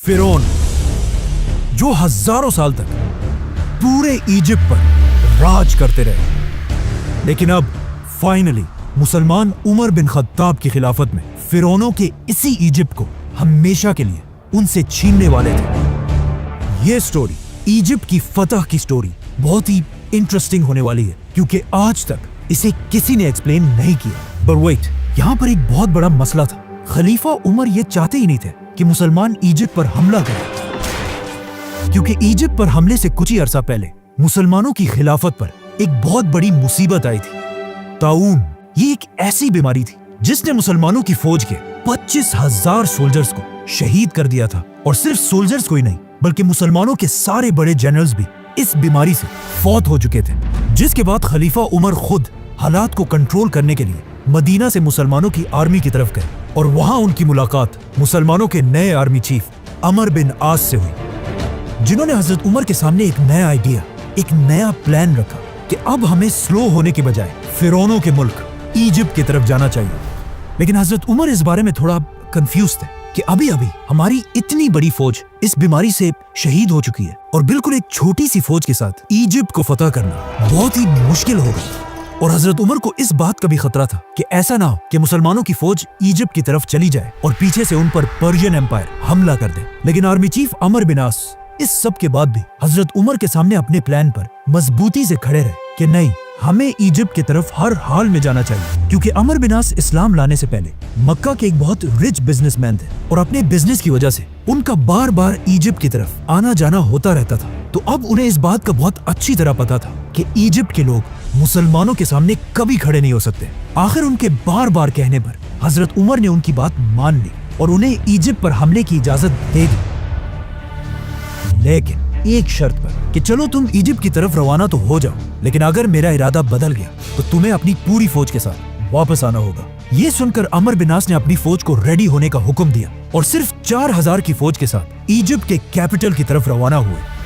फिरौन जो हजारों साल तक पूरे इजिप्ट पर राज करते रहे, लेकिन अब फाइनली मुसलमान उमर बिन खत्ताब की खिलाफत में फिरौनों के इसी इजिप्ट को हमेशा के लिए उनसे छीनने वाले थे। ये स्टोरी इजिप्ट की फतह की स्टोरी बहुत ही इंटरेस्टिंग होने वाली है, क्योंकि आज तक इसे किसी ने एक्सप्लेन नहीं किया। पर वेट, यहाँ पर एक बहुत बड़ा मसला था। खलीफा उमर ये चाहते ही नहीं थे कि मुसलमान इजिप्ट पर हमला करें, क्योंकि इजिप्ट पर हमले से कुछ ही अरसा पहले मुसलमानों की खिलाफत पर एक बहुत बड़ी मुसीबत आई थी, ताऊन। ये एक ऐसी बीमारी थी जिसने मुसलमानों की फौज के 25,000 सोल्जर्स को शहीद कर दिया था। और सिर्फ सोल्जर्स को ही नहीं, बल्कि मुसलमानों के सारे बड़े जनरल्स भी इस बीमारी से फौत हो चुके थे। जिसके बाद खलीफा उमर खुद हालात को कंट्रोल करने के लिए मदीना से मुसलमानों की आर्मी की तरफ गए, और वहां उनकी मुलाकात मुसलमानों के नए आर्मी चीफ अमर बिन आस से हुई, जिन्होंने हजरत उमर के सामने एक नया आइडिया, एक नया प्लान रखा कि अब हमें स्लो होने के बजाय फिरौनों के मुल्क इजिप्ट की तरफ जाना चाहिए। लेकिन हजरत उमर इस बारे में थोड़ा कंफ्यूज थे कि अभी अभी हमारी इतनी बड़ी फौज इस बीमारी से शहीद हो चुकी है, और बिल्कुल एक छोटी सी फौज के साथ इजिप्ट को फतह करना बहुत ही मुश्किल होगा। और हजरत उमर को इस बात का भी खतरा था कि ऐसा ना हो कि मुसलमानों की फौज इजिप्ट की तरफ चली जाए और पीछे से उन पर पर्शियन एम्पायर हमला कर दे। लेकिन आर्मी चीफ अमर बिन आस इस सब के बाद भी हजरत उमर के सामने अपने प्लान पर मजबूती से खड़े रहे कि नहीं, हमें इजिप्ट की तरफ हर हाल में जाना चाहिए। क्योंकि अमर बिन आस इस्लाम लाने से पहले मक्का के एक बहुत रिच बिजनेसमैन थे, और अपने बिजनेस की वजह से उनका बार बार इजिप्ट की तरफ आना जाना होता रहता था। तो अब उन्हें इस बात का बहुत अच्छी तरह पता था कि इजिप्ट के लोग मुसलमानों के सामने कभी खड़े नहीं हो सकते। आखिर उनके बार बार कहने पर हजरत उमर ने उनकी बात मान ली और उन्हें इजिप्ट पर हमले की इजाजत दे दी, लेकिन एक शर्त पर कि चलो तुम इजिप्ट की तरफ रवाना तो हो जाओ, लेकिन अगर मेरा इरादा बदल गया तो तुम्हें अपनी पूरी फौज के साथ वापस आना होगा। ये सुनकर अमर बिन आस ने अपनी फौज को रेडी होने का हुक्म दिया और सिर्फ 4,000 की फौज के साथ इजिप्ट के कैपिटल की तरफ रवाना हुए।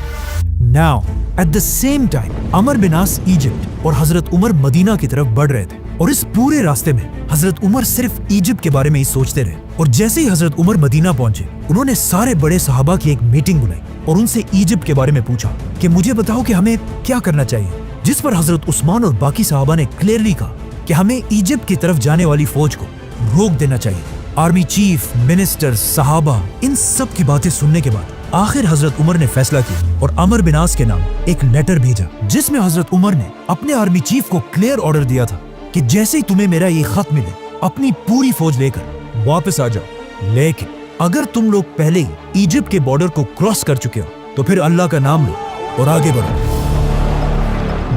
Now, at the same time, Amr bin Aas Egypt और हजरत उमर मदीना की तरफ बढ़ रहे थे, और इस पूरे रास्ते में हजरत उमर सिर्फ इजिप्ट के बारे में ही सोचते रहे। और जैसे ही हजरत उमर मदीना पहुंचे, उन्होंने सारे बड़े सहाबा की एक मीटिंग बुलाई और उनसे इजिप्ट के बारे में पूछा कि मुझे बताओ कि हमें क्या करना चाहिए। जिस पर हजरत उस्मान और बाकी सहाबा ने क्लियरली कहा कि हमें इजिप्ट की तरफ जाने वाली फौज को रोक देना चाहिए। आर्मी चीफ, मिनिस्टर, सहाबा, इन सब की बातें सुनने के बाद आखिर हजरत उमर ने फैसला किया और अमर बिन आस के नाम एक लेटर भेजा, जिसमें हजरत उमर ने अपने आर्मी चीफ को क्लियर ऑर्डर दिया था कि जैसे ही तुम्हें मेरा ये खत मिले, अपनी पूरी फौज लेकर वापस आ जाओ। लेकिन अगर तुम लोग पहले ही इजिप्ट के बॉर्डर को क्रॉस कर चुके हो तो फिर अल्लाह का नाम लो और आगे बढ़ो।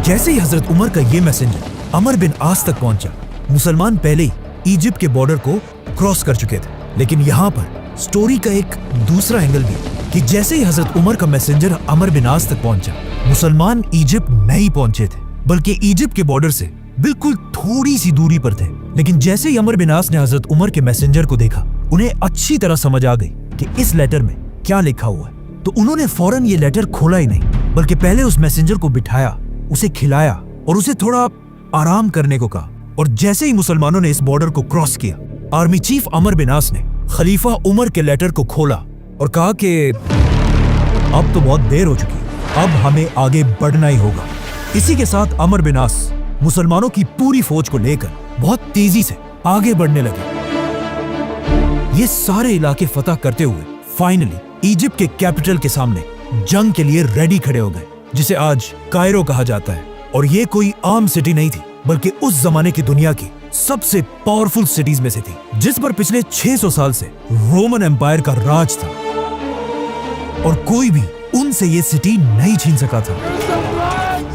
जैसे ही हजरत उमर का ये मैसेंजर अमर बिन आस तक पहुंचा, मुसलमान पहले ही इजिप्ट के बॉर्डर को क्रॉस कर चुके थे। लेकिन यहाँ पर स्टोरी का एक दूसरा एंगल भी कि जैसे ही हजरत उमर का मैसेंजर अमर बिन आस तक पहुंचा, मुसलमान इजिप्ट नहीं पहुंचे थे, बल्कि इजिप्ट के बॉर्डर से बिल्कुल थोड़ी सी दूरी पर थे। लेकिन जैसे ही अमर बिन आस ने हजरत उमर के मैसेंजर को देखा, उन्हें अच्छी तरह समझ आ गई कि इस लेटर में क्या लिखा हुआ है। तो उन्होंने फौरन ये लेटर खोला ही नहीं, बल्कि पहले उस मैसेंजर को बिठाया, उसे खिलाया और उसे थोड़ा आराम करने को कहा। और जैसे ही मुसलमानों ने इस बॉर्डर को क्रॉस किया, आर्मी चीफ अमर बिन आस ने खलीफा उमर के लेटर को खोला और कहा कि अब तो बहुत देर हो चुकी है, अब हमें आगे बढ़ना ही होगा। इसी के साथ अमर बिन आस मुसलमानों की पूरी फौज को लेकर बहुत तेजी से आगे बढ़ने लगे। ये सारे इलाके फतह करते हुए फाइनली इजिप्ट के कैपिटल के सामने जंग के लिए रेडी खड़े हो गए, जिसे आज कायरो कहा जाता है। और ये कोई आम सिटी नहीं थी, बल्कि उस जमाने की दुनिया की सबसे पावरफुल सिटीज में से थी, जिस पर पिछले 600 साल से रोमन एम्पायर का राज था, और कोई भी उनसे ये सिटी नहीं छीन सका था।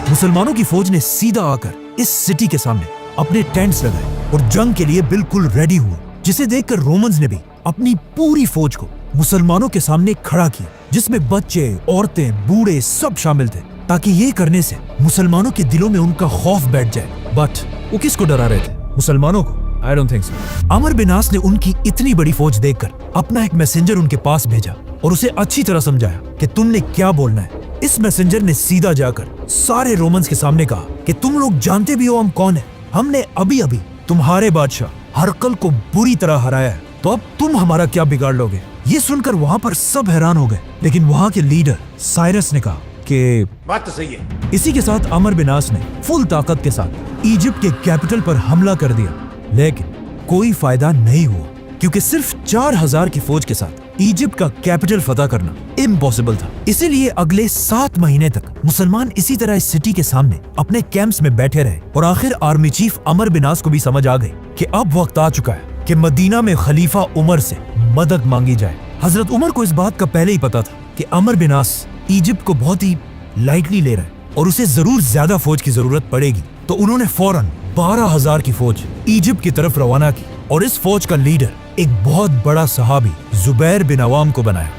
मुसलमानों की फौज ने सीधा आकर इस सिटी के सामने अपने टेंट्स लगाए और जंग के लिए बिल्कुल रेडी हुए, जिसे देखकर रोमन्स ने भी अपनी पूरी फौज को मुसलमानों के सामने खड़ा किया, जिसमें बच्चे, औरतें, बूढ़े सब शामिल थे, ताकि ये करने से मुसलमानों के दिलों में उनका खौफ बैठ जाए। बट वो किसको डरा रहे थे? मुसलमानों को? I don't think so। Amar bin आस ने उनकी इतनी बड़ी फौज देखकर अपना एक मैसेंजर उनके पास भेजा और उसे अच्छी तरह समझाया कि तुमने क्या बोलना है। इस मैसेंजर ने सीधा जाकर सारे रोमन्स के सामने कहा कि तुम लोग जानते भी हो हम कौन है। हमने अभी अभी तुम्हारे बादशाह हरकल को बुरी तरह हराया है, तो अब तुम हमारा क्या बिगाड़ लोगे? ये सुनकर वहां पर सब हैरान हो गए, लेकिन वहां के लीडर साइरस ने कहा कि बात तो सही है। इसी के साथ अमर बिन आस ने फुल ताकत के साथ इजिप्ट के कैपिटल पर हमला कर दिया, लेकिन कोई फायदा नहीं हुआ क्योंकि सिर्फ 4000 की फौज के साथ इजिप्ट का कैपिटल फतह करना इम्पॉसिबल था। इसीलिए अगले 7 महीने तक मुसलमान इसी तरह इस सिटी के सामने अपने कैंप्स में बैठे रहे और आखिर आर्मी चीफ अमर बिन आस को भी समझ आ गई कि अब वक्त आ चुका है कि मदीना में खलीफा उमर से मदद मांगी जाए। हजरत उमर को इस बात का पहले ही पता था कि अमर बिन आस इजिप्ट को बहुत ही लाइटली ले रहा है और उसे जरूर ज्यादा फौज की जरूरत पड़ेगी, तो उन्होंने फौरन 12,000 की फौज इजिप्ट की तरफ रवाना की और इस फौज का लीडर एक बहुत बड़ा सहाबी जुबैर बिन अवाम को बनाया।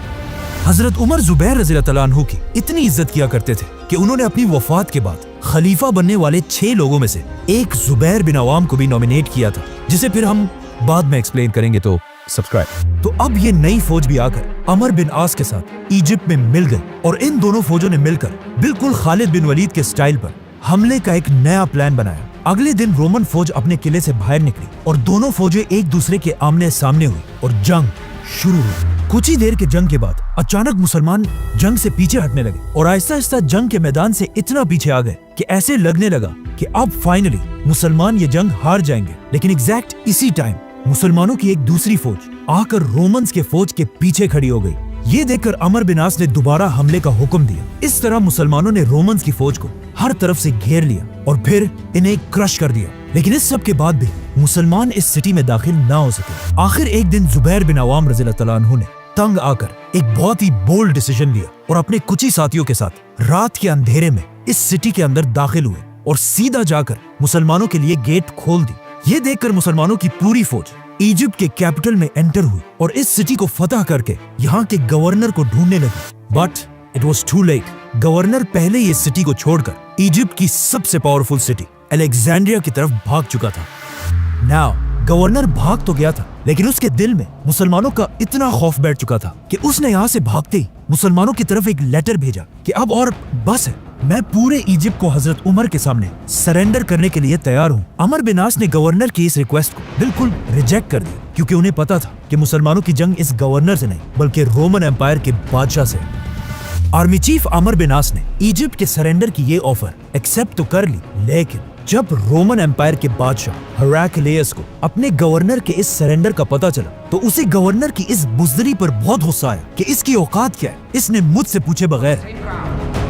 हजरत उमर जुबैर रज़ियल्लाहु अन्हु की इतनी इज्जत किया करते थे कि उन्होंने अपनी वफात के बाद खलीफा बनने वाले 6 लोगों में से एक जुबैर बिन अवाम को भी नॉमिनेट किया था, जिसे फिर हम बाद में एक्सप्लेन करेंगे, तो सब्सक्राइब। तो अब ये नई फौज भी आकर अमर बिन आस के साथ इजिप्ट में मिल गई और इन दोनों फौजों ने मिलकर बिल्कुल खालिद बिन वलीद के स्टाइल पर हमले का एक नया प्लान बनाया। अगले दिन रोमन फौज अपने किले से बाहर निकली और दोनों फौजें एक दूसरे के आमने सामने हुई और जंग शुरू हुई। कुछ ही देर के जंग के बाद अचानक मुसलमान जंग से पीछे हटने लगे और आहिस्ता आहिस्ता जंग के मैदान से इतना पीछे आ गए कि ऐसे लगने लगा कि अब फाइनली मुसलमान ये जंग हार जाएंगे। लेकिन एग्जैक्ट इसी टाइम मुसलमानों की एक दूसरी फौज आकर रोमन्स के फौज के पीछे खड़ी हो गई। ये देखकर अमर बिन आस ने दोबारा हमले का हुक्म दिया। इस तरह मुसलमानों ने रोमन्स की फौज को हर तरफ से घेर लिया और फिर इन्हें क्रश कर दिया। लेकिन इस सब के बाद भी मुसलमान इस सिटी में दाखिल ना हो सके। आखिर एक दिन जुबैर बिन अवाम रज़ियल्लाहु अन्हु ने तंग आकर एक बहुत ही बोल्ड डिसीजन लिया और अपने कुछ ही साथियों के साथ रात के अंधेरे में इस सिटी के अंदर दाखिल हुए और सीधा जाकर मुसलमानों के लिए गेट खोल दी। ये देखकर मुसलमानों की पूरी फौज इजिप्ट के कैपिटल में एंटर हुई और इस सिटी को फतह करके यहाँ के गवर्नर को ढूंढने लगी। But it was too late. Governor पहले ही इस सिटी को छोड़कर इजिप्ट की सबसे पावरफुल सिटी अलेक्जेंड्रिया की तरफ भाग चुका था। नाउ गवर्नर भाग तो गया था, लेकिन उसके दिल में मुसलमानों का इतना खौफ बैठ चुका था कि उसने यहाँ से भागते ही मुसलमानों की तरफ एक लेटर भेजा कि अब और बस है, मैं पूरे इजिप्ट को हजरत उमर के सामने सरेंडर करने के लिए तैयार हूँ। अमर बिन आस ने गवर्नर की इस रिक्वेस्ट को बिल्कुल रिजेक्ट कर दिया क्योंकि उन्हें पता था कि मुसलमानों की जंग इस गवर्नर से नहीं बल्कि रोमन एम्पायर के बादशाह से। आर्मी चीफ अमर बिन आस ने इजिप्ट के सरेंडर की ये ऑफर एक्सेप्ट तो कर ली, लेकिन जब रोमन एम्पायर के बादशाह हेराक्लियस को अपने गवर्नर के इस सरेंडर का पता चला तो उसे गवर्नर की इस बुज़दिली पर बहुत गुस्सा आया कि इसकी औकात क्या है, इसने मुझसे पूछे बगैर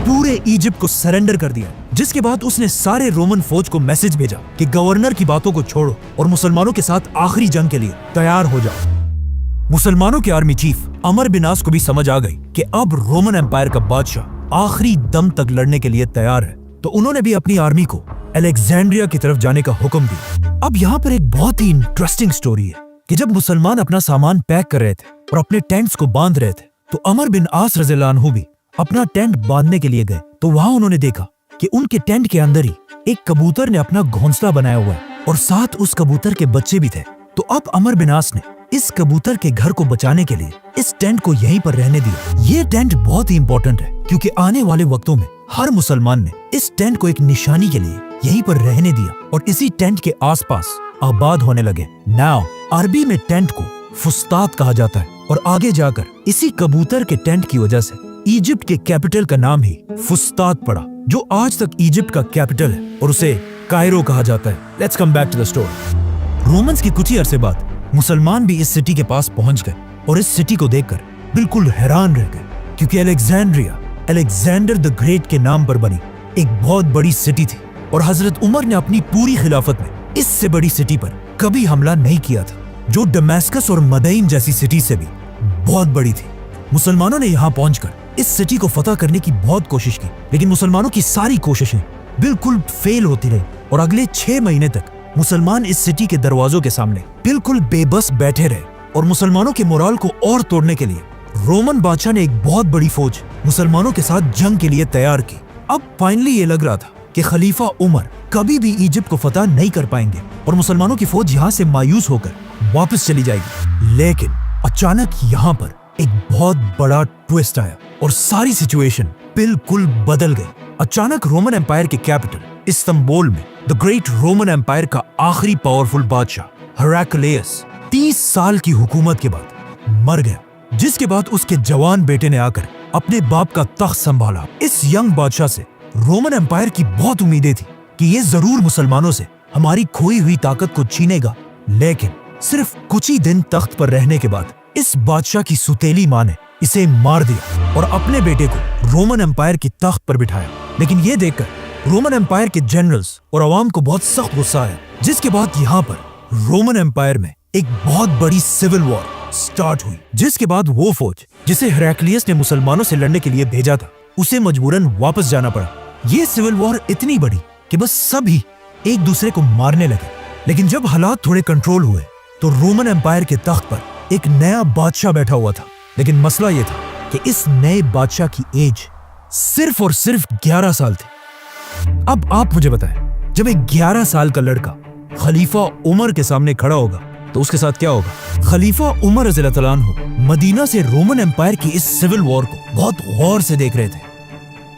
पूरे इजिप्ट को सरेंडर कर दिया। जिसके बाद उसने सारे रोमन फौज को मैसेज भेजा कि गवर्नर की बातों को छोड़ो और मुसलमानों के साथ आखिरी जंग के लिए तैयार हो जाओ। मुसलमानों के आर्मी चीफ अमर बिन आस को भी समझ आ गई कि अब रोमन एम्पायर का बादशाह आखिरी दम तक लड़ने के लिए तैयार है, तो उन्होंने भी अपनी आर्मी को अलेक्जेंड्रिया की तरफ जाने का हुक्म दिया। अब यहाँ पर एक बहुत ही इंटरेस्टिंग स्टोरी है कि जब मुसलमान अपना सामान पैक कर रहे थे और अपने टेंट्स को बांध रहे थे तो अमर बिन आस रज़ियल्लाहु अन्हु भी अपना टेंट बांधने के लिए गए। तो वहां उन्होंने देखा कि उनके टेंट के अंदर ही एक कबूतर ने अपना घोंसला बनाया हुआ है और साथ उस कबूतर के बच्चे भी थे। तो अब अमर बिन आस ने इस कबूतर के घर को बचाने के लिए इस टेंट को यहीं पर रहने दिया। ये टेंट बहुत ही इंपॉर्टेंट है क्योंकि आने वाले वक्तों में हर मुसलमान ने इस टेंट को एक निशानी के लिए यहीं पर रहने दिया और इसी टेंट के आसपास आबाद होने लगे। नाउ अरबी में टेंट को फुस्तात कहा जाता है और आगे जाकर इसी कबूतर के टेंट की वजह से इजिप्ट के कैपिटल का नाम ही फुस्तात पड़ा, जो आज तक इजिप्ट का कैपिटल है और उसे कायरो कहा जाता है। Let's come back to the story. Romans की कुछ ही अरसे बाद मुसलमान भी इस सिटी के पास पहुंच गए और इस सिटी को देखकर बिल्कुल हैरान रह गए क्योंकि अलेक्जेंड्रिया अलेक्जेंडर द ग्रेट के नाम पर बनी एक बहुत बड़ी सिटी थी और हजरत उमर ने अपनी पूरी खिलाफत में इससे बड़ी सिटी पर कभी हमला नहीं किया था, जो दमास्कस और मदईन जैसी सिटी से भी बहुत बड़ी थी। मुसलमानों ने यहाँ पहुंचकर इस सिटी को फतह करने की बहुत कोशिश की, लेकिन मुसलमानों की सारी कोशिशें बिल्कुल फेल होती रही और अगले 6 महीने तक मुसलमान इस सिटी के दरवाजों के सामने बिल्कुल बेबस बैठे रहे और मुसलमानों के मोराल को और तोड़ने के लिए रोमन बादशाह ने एक बहुत बड़ी फौज मुसलमानों के साथ जंग के लिए तैयार की। अब फाइनली ये लग रहा था कि खलीफा उमर कभी भी इजिप्ट को फतह नहीं कर पाएंगे और मुसलमानों की फौज यहाँ से मायूस होकर वापस चली जाएगी। लेकिन अचानक यहाँ पर एक बहुत बड़ा ट्विस्ट आया और सारी सिचुएशन बिल्कुल बदल गई। अचानक रोमन एम्पायर के कैपिटल इस्तांबुल में द ग्रेट रोमन एम्पायर का आखिरी पावरफुल बादशाह हेराक्लियस 30 साल की हुकूमत के बाद मर गया जिस के बाद उसके जवान बेटे ने आकर अपने बाप का तख्त संभाला। इस यंग बादशाह से रोमन एम्पायर की बहुत उम्मीदें थी कि ये जरूर मुसलमानों से हमारी खोई हुई ताकत को छीनेगा, लेकिन सिर्फ कुछ ही दिन तख्त पर रहने के बाद इस बादशाह की सुतेली मां ने इसे मार दिया और अपने बेटे को रोमन एम्पायर की तख्त पर बिठाया। लेकिन ये देखकर रोमन एम्पायर के जनरल्स और अवाम को बहुत सख्त गुस्सा आया, जिसके बाद यहाँ पर रोमन एम्पायर में एक बहुत बड़ी सिविल वॉर स्टार्ट हुई, जिसके बाद वो फौज जिसे हेराक्लियस ने मुसलमानों से लड़ने के लिए भेजा था उसे मजबूरन वापस जाना पड़ा। ये सिविल वॉर इतनी बड़ी कि बस सभी एक दूसरे को मारने लगे। लेकिन जब हालात थोड़े कंट्रोल हुए तो रोमन एम्पायर के तख्त पर एक नया बादशाह बैठा हुआ था। लेकिन मसला ये था कि इस नए बादशाह की एज सिर्फ और सिर्फ 11 साल थी। अब आप मुझे बताएं, जब एक 11 साल का लड़का खलीफा उमर के सामने खड़ा होगा तो उसके साथ क्या होगा? खलीफा उमर रज़ियल्लाहु अन्हु मदीना से रोमन एम्पायर की इस सिविल वॉर को बहुत गौर से देख रहे थे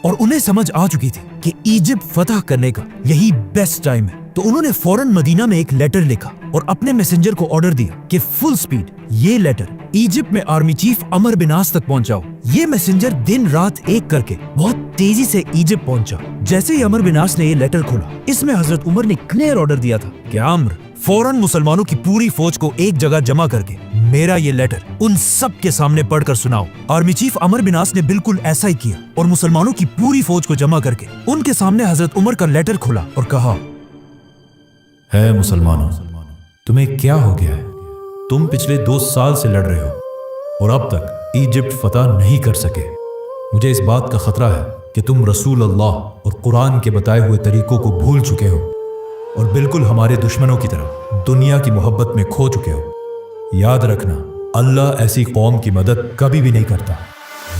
और उन्हें समझ आ चुकी थी कि इजिप्ट फतह करने का यही बेस्ट टाइम है। तो उन्होंने फौरन मदीना में एक लेटर लिखा और अपने मैसेंजर को ऑर्डर दिया कि फुल स्पीड ये लेटर इजिप्ट में आर्मी चीफ अमर बिन आस तक पहुंचाओ। ये मैसेंजर दिन रात एक करके बहुत तेजी से इजिप्ट पहुंचा। जैसे ही अमर बिन आस ने ये लेटर खोला, इसमें हजरत उमर ने क्लियर ऑर्डर दिया था कि अम्र फौरन मुसलमानों की पूरी फौज को एक जगह जमा करके मेरा ये लेटर उन सब के सामने पढ़कर सुनाओ। आर्मी चीफ अमर बिन आस ने बिल्कुल ऐसा ही किया और मुसलमानों की पूरी फौज को जमा करके उनके सामने हजरत उमर का लेटर खोला और कहा, है मुसलमानों, तुम्हें क्या हो गया है? तुम पिछले 2 साल से लड़ रहे हो और अब तक इजिप्ट फतह नहीं कर सके। मुझे इस बात का खतरा है कि तुम रसूल अल्लाह और कुरान के बताए हुए तरीकों को भूल चुके हो और बिल्कुल हमारे दुश्मनों की तरह दुनिया की मोहब्बत में खो चुके हो। याद रखना, अल्लाह ऐसी कौम की मदद कभी भी नहीं करता।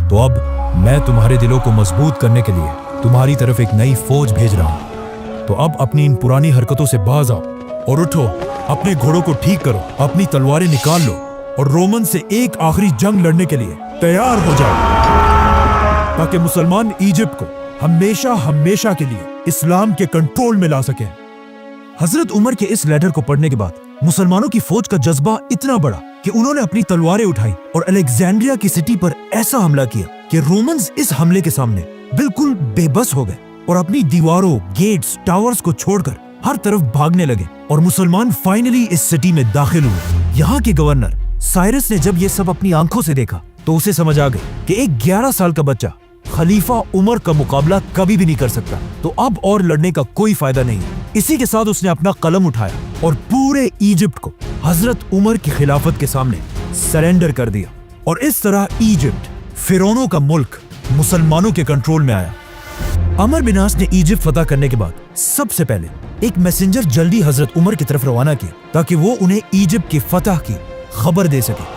तो अब मैं तुम्हारे दिलों को मजबूत करने के लिए तुम्हारी तरफ एक नई फौज भेज रहा हूं। तो अब अपनी इन पुरानी हरकतों से बाज आओ और उठो, अपने घोड़ों को ठीक करो, अपनी तलवारें निकाल लो और रोमन से एक आखिरी जंग लड़ने के लिए तैयार हो जाओ, ताकि मुसलमान इजिप्ट को हमेशा हमेशा के लिए इस्लाम के कंट्रोल में ला सके। हजरत उमर के इस लेटर को पढ़ने के बाद मुसलमानों की फौज का जज्बा इतना बढ़ा कि उन्होंने अपनी तलवारें उठाई और अलेक्जेंड्रिया की सिटी पर ऐसा हमला किया कि रोमन्स इस हमले के सामने बिल्कुल बेबस हो गए और अपनी दीवारों, गेट्स, टावर्स को छोड़कर हर तरफ भागने लगे और मुसलमान फाइनली इस सिटी में दाखिल हुए। यहाँ के गवर्नर साइरस ने जब ये सब अपनी आंखों से देखा तो उसे समझ आ गई कि एक 11 साल का बच्चा खलीफा उमर का मुकाबला कभी भी नहीं कर सकता, तो अब और लड़ने का कोई फायदा नहीं है। इसी के साथ उसने अपना कलम उठाया और पूरे इजिप्ट को हजरत उमर की खिलाफत के सामने सरेंडर कर दिया और इस तरह इजिप्ट, फिरौनों का मुल्क, मुसलमानों के कंट्रोल में आया। अमर बिन आस ने इजिप्ट फतह करने के बाद सबसे पहले एक मैसेंजर जल्दी हजरत उमर की तरफ रवाना किया ताकि वो उन्हें इजिप्ट की फतह की खबर दे सके।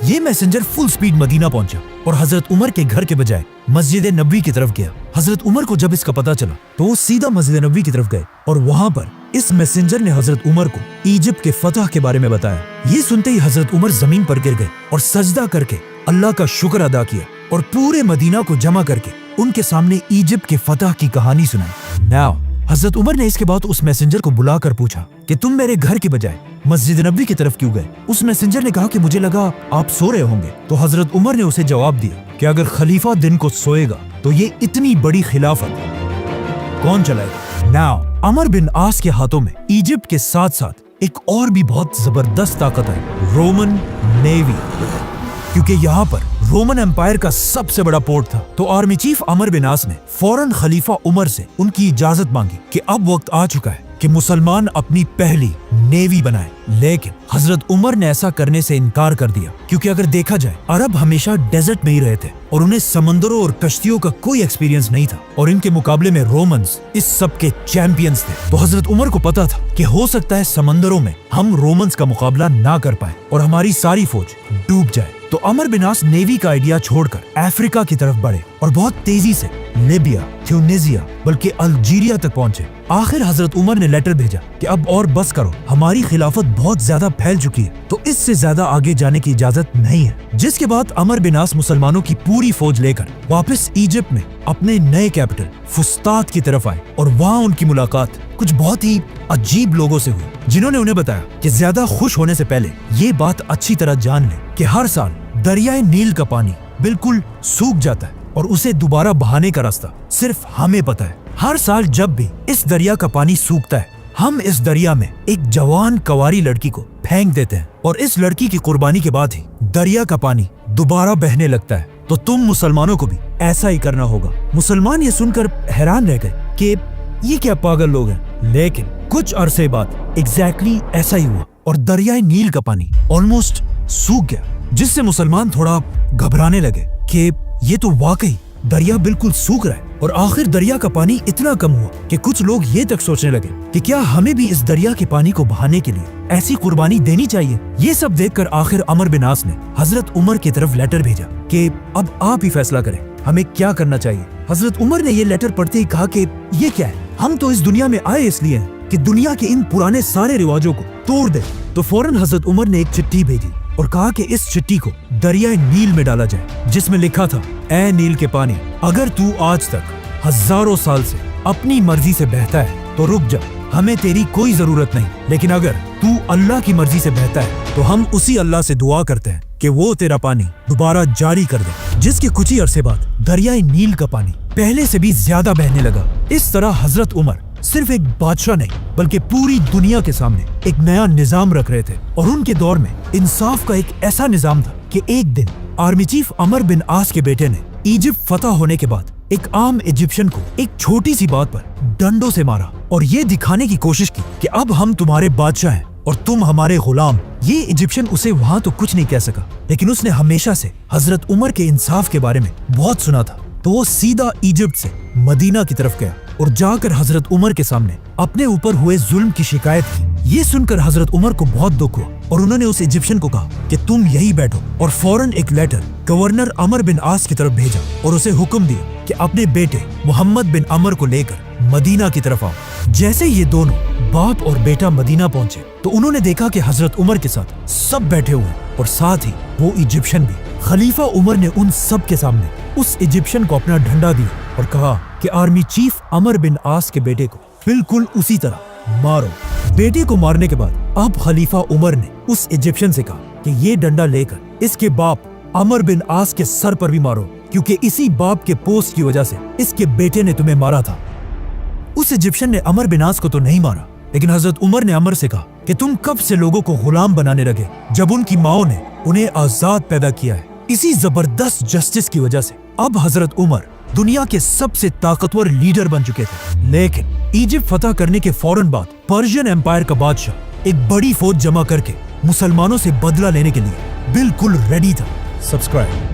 ये मैसेंजर फुल स्पीड मदीना पहुंचा और हजरत उमर के घर के बजाय मस्जिद नबवी की तरफ गया। हजरत उमर को जब इसका पता चला तो वो सीधा मस्जिद नबवी की तरफ गए और वहां पर इस मैसेंजर ने हजरत उमर को इजिप्ट के फतह के बारे में बताया। ये सुनते ही हजरत उमर जमीन पर गिर गए और सजदा करके अल्लाह का शुक्र अदा किया और पूरे मदीना को जमा करके उनके सामने इजिप्ट के फतह की कहानी सुनाई। नाउ हजरत उमर ने इसके बाद उस मैसेंजर को बुलाकर पूछा कि तुम मेरे घर के बजाय मस्जिद नबवी की तरफ क्यों गए? उस मैसेंजर ने कहा कि मुझे लगा आप सो रहे होंगे। तो हजरत उमर ने उसे जवाब दिया कि अगर खलीफा दिन को सोएगा तो ये इतनी बड़ी खिलाफत कौन चलाएगा? नाउ अमर बिन आस के हाथों में इजिप्ट के साथ साथ एक और भी बहुत जबरदस्त ताकत है, रोमन नेवी, क्योंकि यहाँ पर रोमन एम्पायर का सबसे बड़ा पोर्ट था। तो आर्मी चीफ अमर बिन आस ने फौरन खलीफा उमर से उनकी इजाजत मांगी कि अब वक्त आ चुका है कि मुसलमान अपनी पहली नेवी बनाए। लेकिन हजरत उमर ने ऐसा करने से इनकार कर दिया, क्योंकि अगर देखा जाए अरब हमेशा डेजर्ट में ही रहे थे और उन्हें समंदरों और कश्तियों का कोई एक्सपीरियंस नहीं था और इनके मुकाबले में रोमन्स इस सब के चैंपियंस थे। तो हजरत उमर को पता था कि हो सकता है समंदरों में हम रोमन्स का मुकाबला ना कर पाए और हमारी सारी फौज डूब जाए। तो अमर बिन आस नेवी का आइडिया छोड़कर अफ्रीका की तरफ बढ़े और बहुत तेजी से लीबिया, ट्यूनीसिया, बल्कि अल्जीरिया तक पहुंचे। आखिर हजरत उमर ने लेटर भेजा कि अब और बस करो, हमारी खिलाफत बहुत ज्यादा फैल चुकी है, तो इससे ज्यादा आगे जाने की इजाजत नहीं है। जिसके बाद अमर बिन आस मुसलमानों की पूरी फौज लेकर वापस इजिप्ट में अपने नए कैपिटल फुस्तात की तरफ आए और वहाँ उनकी मुलाकात कुछ बहुत ही अजीब लोगों से हुई, जिन्होंने उन्हें बताया कि ज्यादा खुश होने से पहले ये बात अच्छी तरह जान ले कि हर साल दरियाए नील का पानी बिल्कुल सूख जाता है और उसे दोबारा बहाने का रास्ता सिर्फ हमें पता है। हर साल जब भी इस दरिया का पानी सूखता है, हम इस दरिया में एक जवान कंवारी लड़की को फेंक देते हैं और इस लड़की की कुर्बानी के बाद ही दरिया का पानी दोबारा बहने लगता है। तो तुम मुसलमानों को भी ऐसा ही करना होगा। मुसलमान ये सुनकर हैरान रह गए कि ये क्या पागल लोग हैं, लेकिन कुछ अरसे बाद एग्जैक्टली ऐसा ही हुआ और दरियाए नील का पानी ऑलमोस्ट सूख गया, जिससे मुसलमान थोड़ा घबराने लगे कि ये तो वाकई दरिया बिल्कुल सूख रहा है। और आखिर दरिया का पानी इतना कम हुआ कि कुछ लोग ये तक सोचने लगे कि क्या हमें भी इस दरिया के पानी को बहाने के लिए ऐसी कुर्बानी देनी चाहिए। ये सब देखकर आखिर अमर बिन आस ने हजरत उमर की तरफ लेटर भेजा कि अब आप ही फैसला करें हमें क्या करना चाहिए। हजरत उमर ने ये लेटर पढ़ते ही कहा कि ये क्या है, हम तो इस दुनिया में आए इसलिए हैं कि दुनिया के इन पुराने सारे रिवाजों को तोड़ दे। तो फौरन हजरत उमर ने एक चिट्ठी भेजी और कहा कि इस चिट्ठी को दरियाए नील में डाला जाए, जिसमें लिखा था, ऐ नील के पानी, अगर तू आज तक हजारों साल से अपनी मर्जी से बहता है तो रुक जा, हमें तेरी कोई जरूरत नहीं। लेकिन अगर तू अल्लाह की मर्जी से बहता है तो हम उसी अल्लाह से दुआ करते हैं कि वो तेरा पानी दोबारा जारी कर दे। जिसके कुछ ही अरसे बाद दरियाए नील का पानी पहले से भी ज्यादा बहने लगा। इस तरह हजरत उमर सिर्फ एक बादशाह नहीं बल्कि पूरी दुनिया के सामने एक नया निजाम रख रहे थे। और उनके दौर में इंसाफ का एक ऐसा निजाम था कि एक दिन आर्मी चीफ अमर बिन आस के बेटे ने इजिप्ट फतह होने के बाद एक आम इजिप्शियन को एक छोटी सी बात पर डंडों से मारा और ये दिखाने की कोशिश की कि अब हम तुम्हारे बादशाह हैं और तुम हमारे गुलाम। ये इजिप्शियन उसे वहाँ तो कुछ नहीं कह सका, लेकिन उसने हमेशा से हजरत उमर के इंसाफ के बारे में बहुत सुना था। तो वो सीधा इजिप्ट से मदीना की तरफ गया और जाकर हजरत उमर के सामने अपने ऊपर हुए जुल्म की शिकायत की। ये सुनकर हजरत उमर को बहुत दुख हुआ और उन्होंने उस इजिप्शियन को कहा कि तुम यही बैठो और फौरन एक लेटर गवर्नर अमर बिन आस की तरफ भेजा और उसे हुक्म दिया कि अपने बेटे मोहम्मद बिन अमर को लेकर मदीना की तरफ आओ। जैसे ये दोनों बाप और बेटा मदीना पहुंचे तो उन्होंने देखा कि हजरत उमर के साथ सब बैठे हुए और साथ ही वो इजिप्शियन भी। खलीफा उमर ने उन सब के सामने उस इजिप्शियन को अपना डंडा दिया और कहा कि आर्मी चीफ अमर बिन आस के बेटे को बिल्कुल उसी तरह मारो। बेटे को मारने के बाद अब खलीफा उमर ने उस इजिप्शियन से कहा कि ये डंडा लेकर इसके बाप अमर बिन आस के सर पर भी मारो, क्योंकि इसी बाप के पोस्ट की वजह से इसके बेटे ने तुम्हें मारा था। उस इजिप्शियन ने अमर बिन आस को तो नहीं मारा, लेकिन हजरत उमर ने अमर से कहा कि तुम कब से लोगों को गुलाम बनाने लगे जब उनकी माओ ने उन्हें आजाद पैदा किया है। इसी जबरदस्त जस्टिस की वजह से अब हजरत उमर दुनिया के सबसे ताकतवर लीडर बन चुके थे। लेकिन इजिप्ट फतह करने के फौरन बाद पर्शियन एम्पायर का बादशाह एक बड़ी फौज जमा करके मुसलमानों से बदला लेने के लिए बिल्कुल रेडी था। सब्सक्राइब।